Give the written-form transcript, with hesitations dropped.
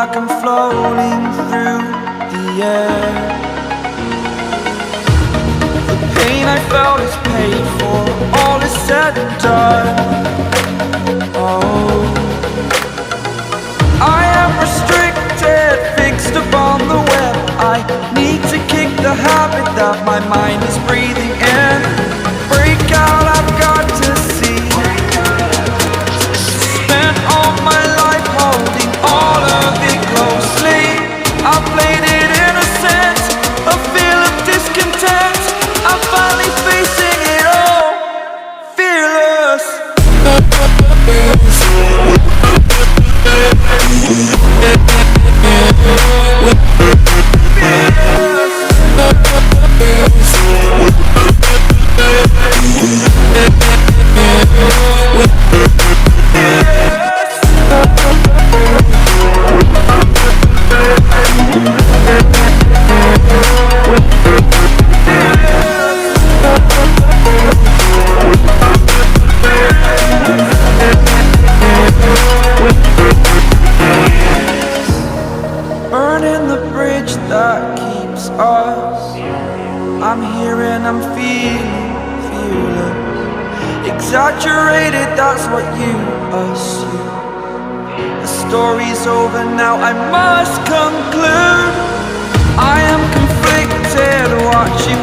like I'm floating through the air. The pain I felt is paid for, all is said and done. Oh, I am restricted, fixed upon the web. I need to kick the habit that my mind is breathing in. Break out, I've got to see. Spent all my life holding all of it closely. I played it innocent, a feel of discontent. I'm finally facing it all, fearless. Burning the bridge that keeps us. I'm here and I'm feeling fearless. Exaggerated, that's what you assume. The story's over now, I must conclude. I am conflicted, watching